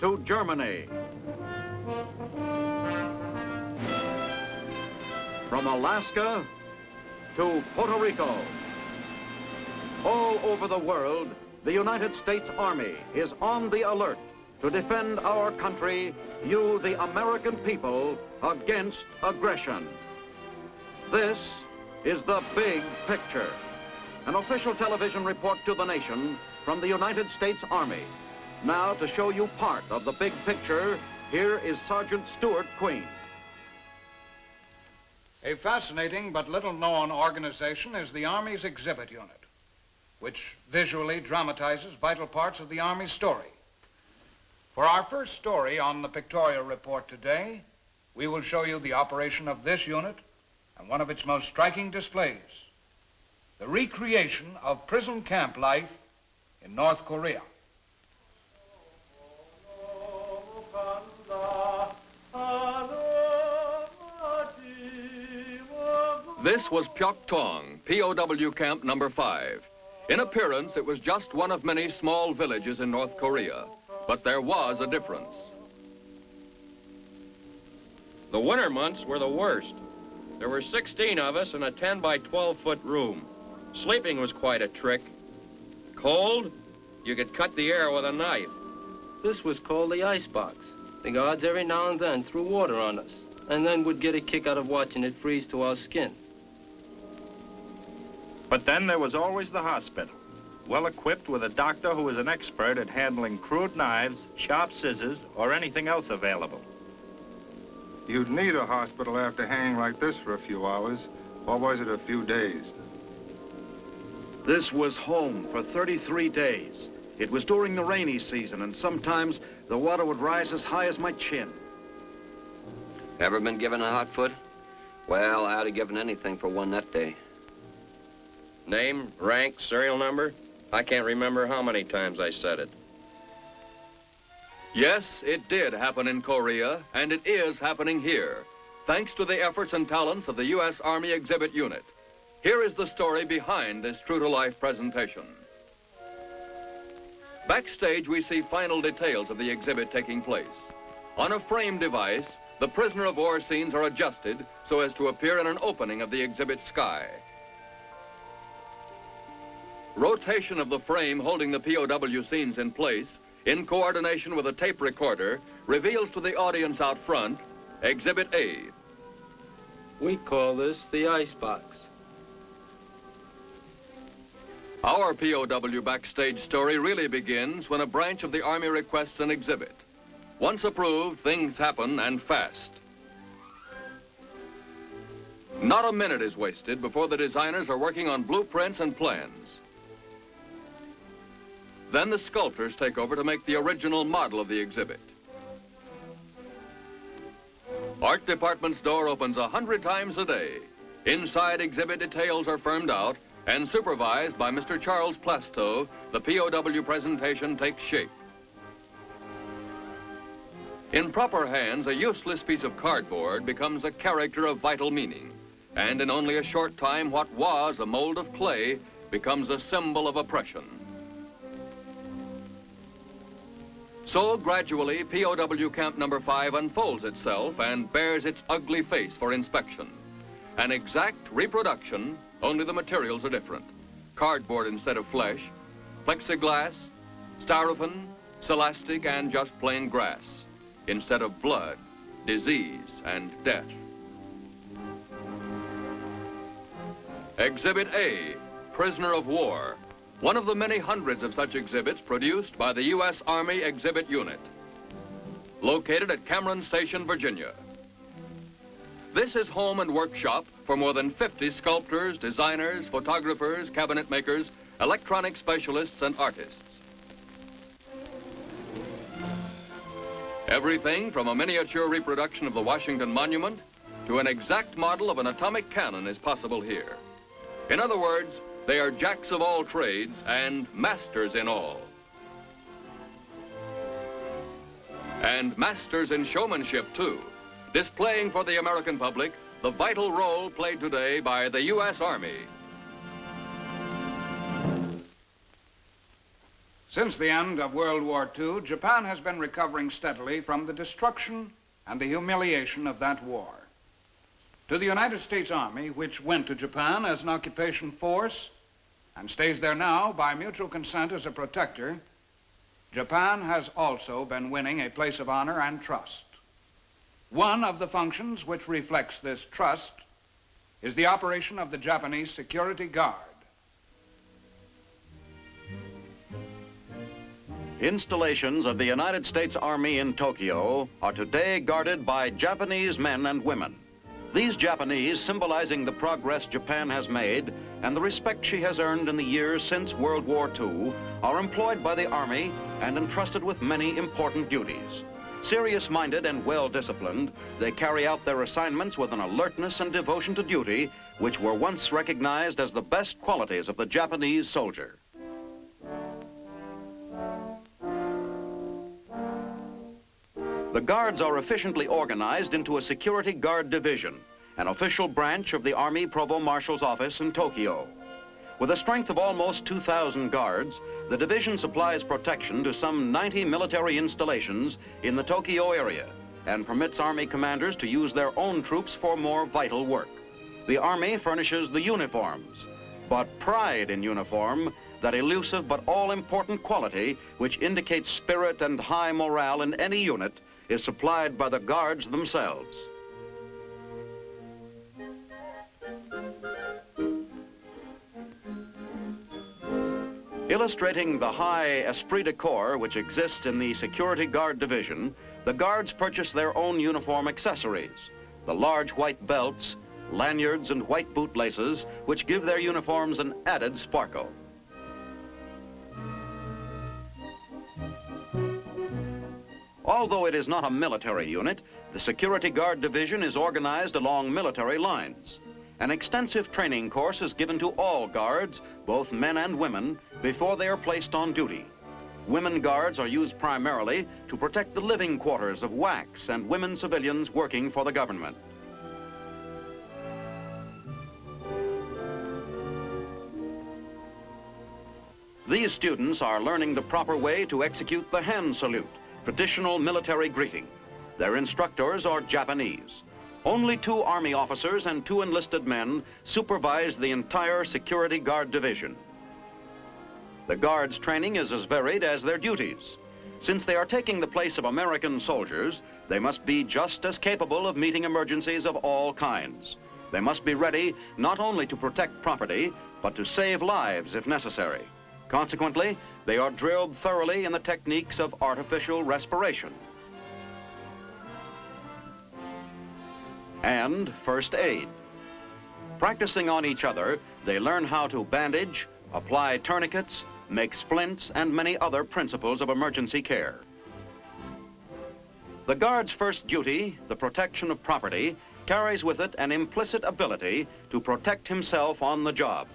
to Germany. From Alaska to Puerto Rico. All over the world, the United States Army is on the alert to defend our country, you, the American people, against aggression. This is the big picture. An official television report to the nation from the United States Army. Now, to show you part of the big picture, here is Sergeant Stuart Queen. A fascinating but little-known organization is the Army's Exhibit Unit, which visually dramatizes vital parts of the Army's story. For our first story on the Pictorial report today, we will show you the operation of this unit and one of its most striking displays, the recreation of prison camp life in North Korea. This was Pyeongtaung, POW Camp number 5. In appearance, it was just one of many small villages in North Korea, but there was a difference. The winter months were the worst. There were 16 of us in a 10 by 12-foot room. Sleeping was quite a trick. Cold, you could cut the air with a knife. This was called the icebox. The guards every now and then threw water on us, and then would get a kick out of watching it freeze to our skin. But then there was always the hospital, well equipped with a doctor who was an expert at handling crude knives, sharp scissors, or anything else available. You'd need a hospital after hanging like this for a few hours, or was it a few days? This was home for 33 days. It was during the rainy season, and sometimes the water would rise as high as my chin. Ever been given a hot foot? Well, I'd have given anything for one that day. Name, rank, serial number? I can't remember how many times I said it. Yes, it did happen in Korea, and it is happening here, thanks to the efforts and talents of the U.S. Army Exhibit Unit. Here is the story behind this true-to-life presentation. Backstage, we see final details of the exhibit taking place. On a frame device, the prisoner of war scenes are adjusted so as to appear in an opening of the exhibit sky. Rotation of the frame holding the POW scenes in place, in coordination with a tape recorder, reveals to the audience out front Exhibit A. We call this the icebox. Our POW backstage story really begins when a branch of the Army requests an exhibit. Once approved, things happen, and fast. Not a minute is wasted before the designers are working on blueprints and plans. Then the sculptors take over to make the original model of the exhibit. Art department's door opens 100 times a day. Inside, exhibit details are firmed out, and supervised by Mr. Charles Plastow, the POW presentation takes shape. In proper hands, a useless piece of cardboard becomes a character of vital meaning, and in only a short time, what was a mold of clay becomes a symbol of oppression. So gradually, POW Camp number 5 unfolds itself and bears its ugly face for inspection. An exact reproduction, only the materials are different. Cardboard instead of flesh, plexiglass, styrofoam, celastic, and just plain grass, instead of blood, disease, and death. Exhibit A, Prisoner of War. One of the many hundreds of such exhibits produced by the U.S. Army Exhibit Unit, located at Cameron Station, Virginia. This is home and workshop for more than 50 sculptors, designers, photographers, cabinet makers, electronic specialists, and artists. Everything from a miniature reproduction of the Washington Monument to an exact model of an atomic cannon is possible here. In other words, they are jacks of all trades and masters in all. And masters in showmanship, too, displaying for the American public the vital role played today by the U.S. Army. Since the end of World War II, Japan has been recovering steadily from the destruction and the humiliation of that war. To the United States Army, which went to Japan as an occupation force and stays there now by mutual consent as a protector, Japan has also been winning a place of honor and trust. One of the functions which reflects this trust is the operation of the Japanese Security Guard. Installations of the United States Army in Tokyo are today guarded by Japanese men and women. These Japanese, symbolizing the progress Japan has made and the respect she has earned in the years since World War II, are employed by the Army and entrusted with many important duties. Serious-minded and well-disciplined, they carry out their assignments with an alertness and devotion to duty which were once recognized as the best qualities of the Japanese soldier. The Guards are efficiently organized into a Security Guard Division, an official branch of the Army Provost Marshal's office in Tokyo. With a strength of almost 2,000 guards, the division supplies protection to some 90 military installations in the Tokyo area and permits Army commanders to use their own troops for more vital work. The Army furnishes the uniforms, but pride in uniform, that elusive but all-important quality which indicates spirit and high morale in any unit, is supplied by the Guards themselves. Illustrating the high esprit de corps which exists in the Security Guard Division, the Guards purchase their own uniform accessories, the large white belts, lanyards, and white bootlaces, which give their uniforms an added sparkle. Although it is not a military unit, the Security Guard Division is organized along military lines. An extensive training course is given to all guards, both men and women, before they are placed on duty. Women guards are used primarily to protect the living quarters of WACs and women civilians working for the government. These students are learning the proper way to execute the hand salute, traditional military greeting. Their instructors are Japanese. Only 2 Army officers and 2 enlisted men supervise the entire Security Guard Division. The Guards' training is as varied as their duties. Since they are taking the place of American soldiers, they must be just as capable of meeting emergencies of all kinds. They must be ready not only to protect property, but to save lives if necessary. Consequently, they are drilled thoroughly in the techniques of artificial respiration and first aid. Practicing on each other, they learn how to bandage, apply tourniquets, make splints, and many other principles of emergency care. The Guard's first duty, the protection of property, carries with it an implicit ability to protect himself on the job.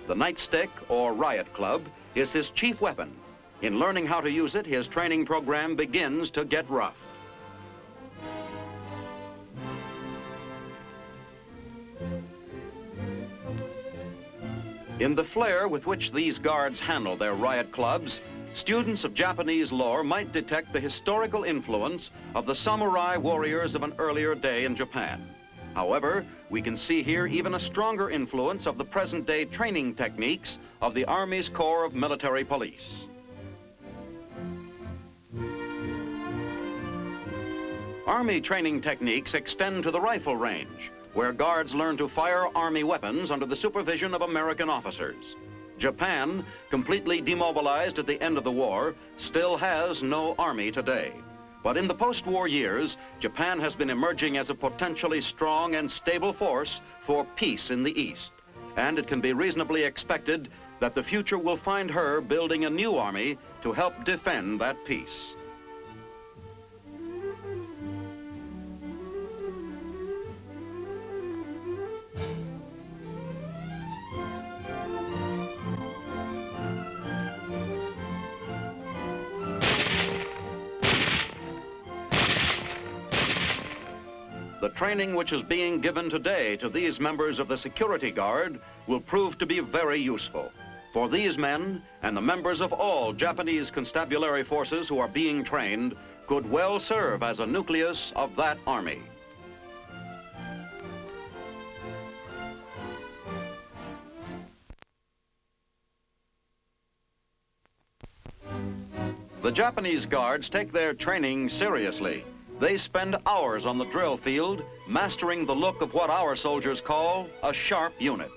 The nightstick, or riot club, is his chief weapon. In learning how to use it, his training program begins to get rough. In the flair with which these guards handle their riot clubs, students of Japanese lore might detect the historical influence of the samurai warriors of an earlier day in Japan. However, we can see here even a stronger influence of the present-day training techniques of the Army's Corps of Military Police. Army training techniques extend to the rifle range, where guards learn to fire Army weapons under the supervision of American officers. Japan, completely demobilized at the end of the war, still has no Army today. But in the post-war years, Japan has been emerging as a potentially strong and stable force for peace in the East. And it can be reasonably expected that the future will find her building a new army to help defend that peace. The training which is being given today to these members of the Security Guard will prove to be very useful. For these men and the members of all Japanese constabulary forces who are being trained could well serve as a nucleus of that army. The Japanese guards take their training seriously. They spend hours on the drill field, mastering the look of what our soldiers call a sharp unit.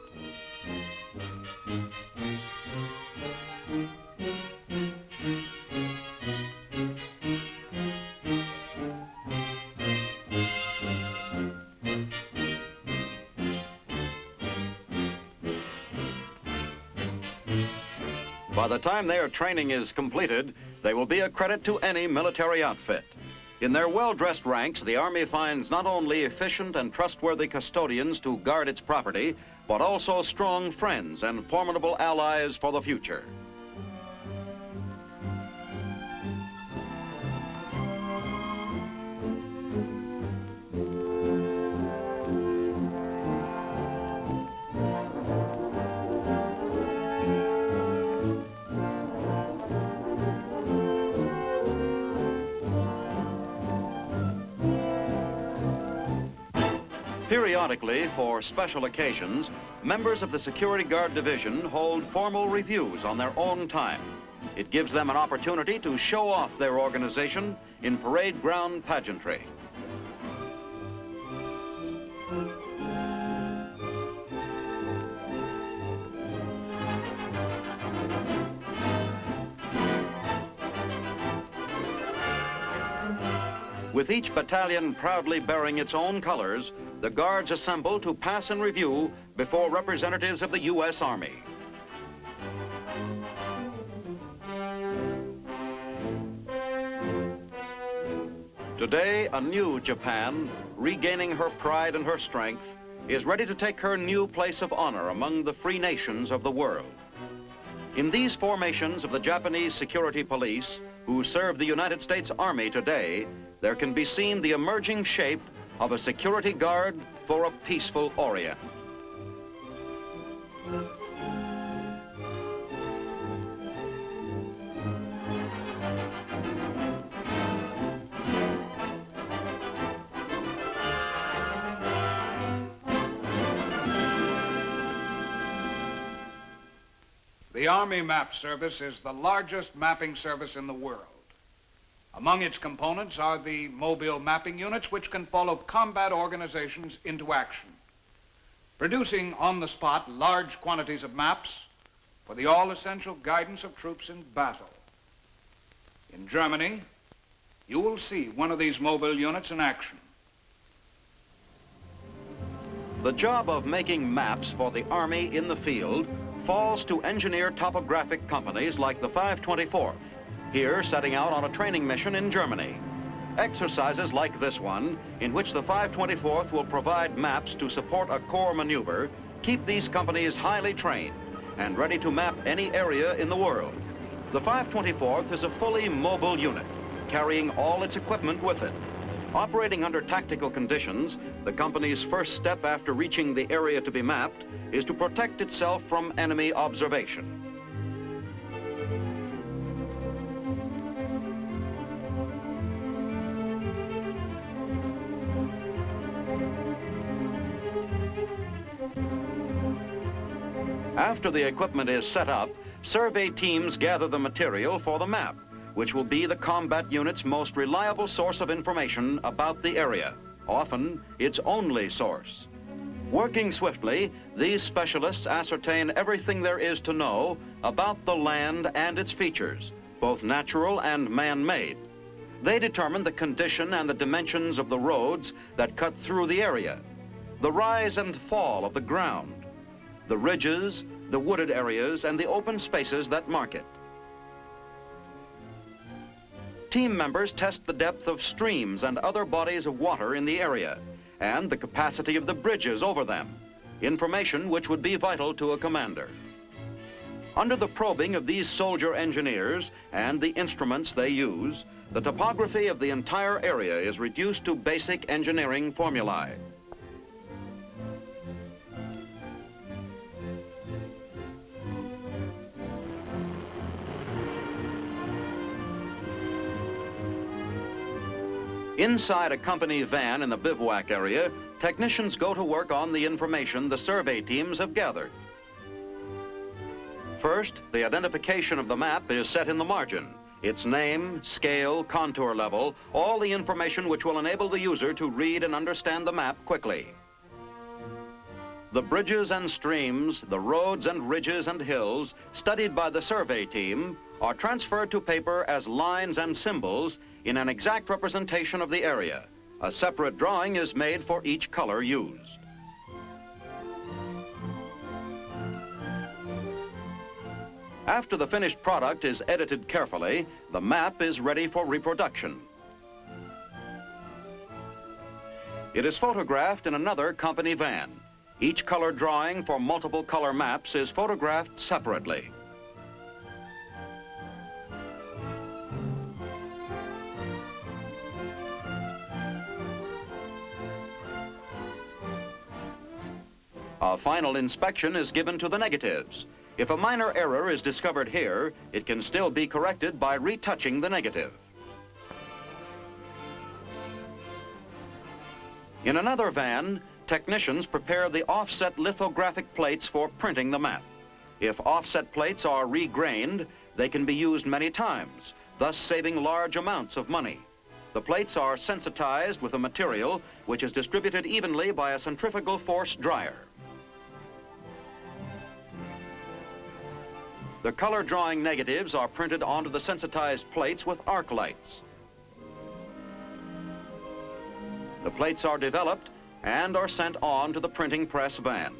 By the time their training is completed, they will be a credit to any military outfit. In their well-dressed ranks, the Army finds not only efficient and trustworthy custodians to guard its property, but also strong friends and formidable allies for the future. Periodically, for special occasions, members of the Security Guard Division hold formal reviews on their own time. It gives them an opportunity to show off their organization in parade ground pageantry. With each battalion proudly bearing its own colors, the guards assemble to pass in review before representatives of the U.S. Army. Today, a new Japan, regaining her pride and her strength, is ready to take her new place of honor among the free nations of the world. In these formations of the Japanese security police, who serve the United States Army today, there can be seen the emerging shape of a security guard for a peaceful Orient. The Army Map Service is the largest mapping service in the world. Among its components are the mobile mapping units, which can follow combat organizations into action, producing on the spot large quantities of maps for the all-essential guidance of troops in battle. In Germany, you will see one of these mobile units in action. The job of making maps for the Army in the field falls to engineer topographic companies like the 524th, here setting out on a training mission in Germany. Exercises like this one, in which the 524th will provide maps to support a corps maneuver, keep these companies highly trained and ready to map any area in the world. The 524th is a fully mobile unit, carrying all its equipment with it. Operating under tactical conditions, the company's first step after reaching the area to be mapped is to protect itself from enemy observation. After the equipment is set up, survey teams gather the material for the map, which will be the combat unit's most reliable source of information about the area, often its only source. Working swiftly, these specialists ascertain everything there is to know about the land and its features, both natural and man-made. They determine the condition and the dimensions of the roads that cut through the area, the rise and fall of the ground, the ridges, the wooded areas, and the open spaces that mark it. Team members test the depth of streams and other bodies of water in the area, and the capacity of the bridges over them, information which would be vital to a commander. Under the probing of these soldier engineers and the instruments they use, the topography of the entire area is reduced to basic engineering formulae. Inside a company van in the bivouac area, technicians go to work on the information the survey teams have gathered. First, the identification of the map is set in the margin. Its name, scale, contour level, all the information which will enable the user to read and understand the map quickly. The bridges and streams, the roads and ridges and hills studied by the survey team are transferred to paper as lines and symbols in an exact representation of the area. A separate drawing is made for each color used. After the finished product is edited carefully, the map is ready for reproduction. It is photographed in another company van. Each color drawing for multiple color maps is photographed separately. A final inspection is given to the negatives. If a minor error is discovered here, it can still be corrected by retouching the negative. In another van, technicians prepare the offset lithographic plates for printing the map. If offset plates are regrained, they can be used many times, thus saving large amounts of money. The plates are sensitized with a material which is distributed evenly by a centrifugal force dryer. The color drawing negatives are printed onto the sensitized plates with arc lights. The plates are developed and are sent on to the printing press van.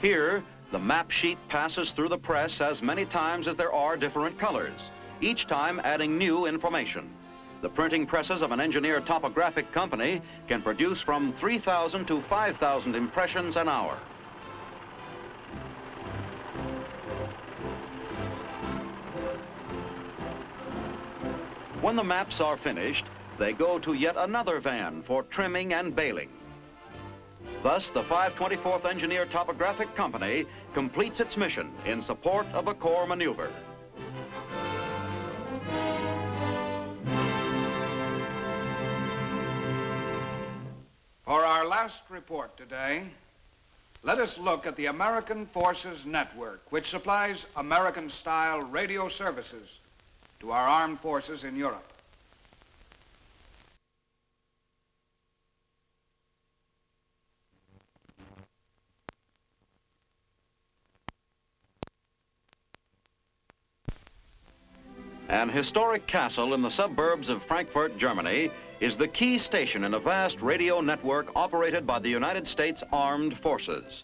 Here, the map sheet passes through the press as many times as there are different colors, each time adding new information. The printing presses of an engineered topographic company can produce from 3,000 to 5,000 impressions an hour. When the maps are finished, they go to yet another van for trimming and baling. Thus, the 524th Engineered Topographic Company completes its mission in support of a corps maneuver. For our last report today, let us look at the American Forces Network, which supplies American-style radio services to our armed forces in Europe. An historic castle in the suburbs of Frankfurt, Germany, is the key station in a vast radio network operated by the United States Armed Forces.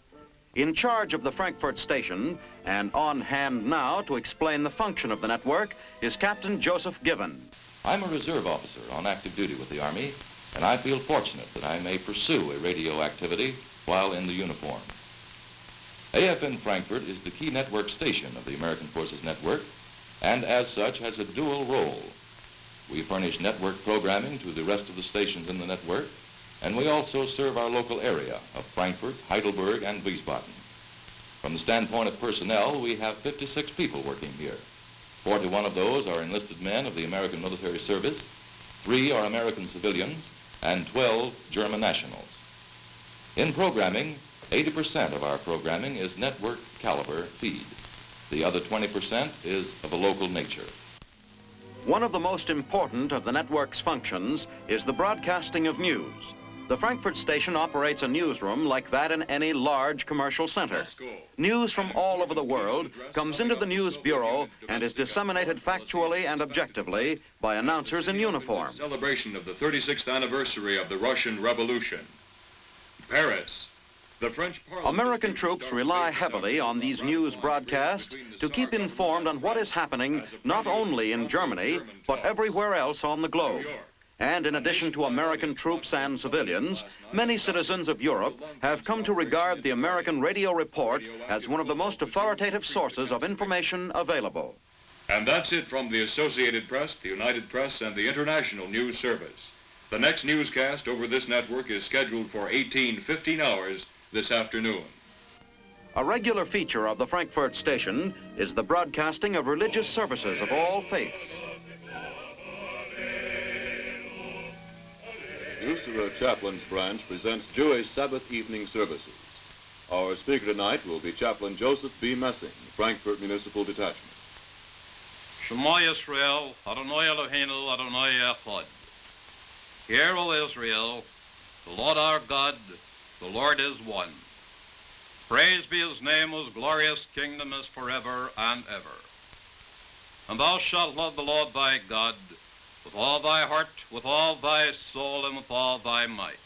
In charge of the Frankfurt station, and on hand now to explain the function of the network, is Captain Joseph Given. I'm a reserve officer on active duty with the Army, and I feel fortunate that I may pursue a radio activity while in the uniform. AFN Frankfurt is the key network station of the American Forces Network, and as such has a dual role. We furnish network programming to the rest of the stations in the network, and we also serve our local area of Frankfurt, Heidelberg, and Wiesbaden. From the standpoint of personnel, we have 56 people working here. 41 of those are enlisted men of the American military service, 3 are American civilians, and 12 German nationals. In programming, 80% of our programming is network caliber feed. The other 20% is of a local nature. One of the most important of the network's functions is the broadcasting of news. The Frankfurt station operates a newsroom like that in any large commercial center. News from all over the world comes into the news bureau and is disseminated factually and objectively by announcers in uniform. Celebration of the 36th anniversary of the Russian Revolution. Paris. The French Parliament. American troops rely heavily on these news broadcasts to keep informed on what is happening not only in Germany, but everywhere else on the globe. And in addition to American troops and civilians, many citizens of Europe have come to regard the American radio report as one of the most authoritative sources of information available. And that's it from the Associated Press, the United Press, and the International News Service. The next newscast over this network is scheduled for 15 hours this afternoon. A regular feature of the Frankfurt station is the broadcasting of religious services of all faiths. Ursula Chaplain's branch presents Jewish Sabbath evening services. Our speaker tonight will be Chaplain Joseph B. Messing, Frankfurt Municipal Detachment. Shema Yisrael, Adonai Eloheinu, Adonai Echad. Hear, O Israel, the Lord our God, the Lord is one. Praise be his name, whose glorious kingdom is forever and ever. And thou shalt love the Lord thy God with all thy heart, with all thy soul, and with all thy might.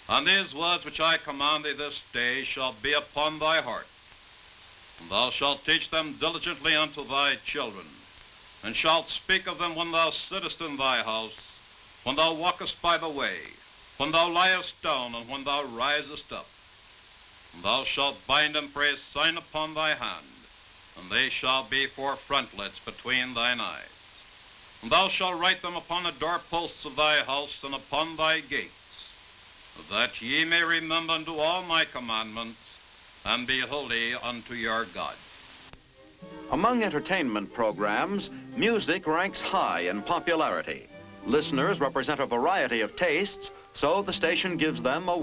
And these words which I command thee this day shall be upon thy heart. And thou shalt teach them diligently unto thy children, and shalt speak of them when thou sittest in thy house, when thou walkest by the way, when thou liest down, and when thou risest up. And thou shalt bind them for a sign upon thy hand, and they shall be for frontlets between thine eyes. And thou shalt write them upon the doorposts of thy house and upon thy gates, that ye may remember unto all my commandments, and be holy unto your God. Among entertainment programs, music ranks high in popularity. Listeners represent a variety of tastes, so the station gives them a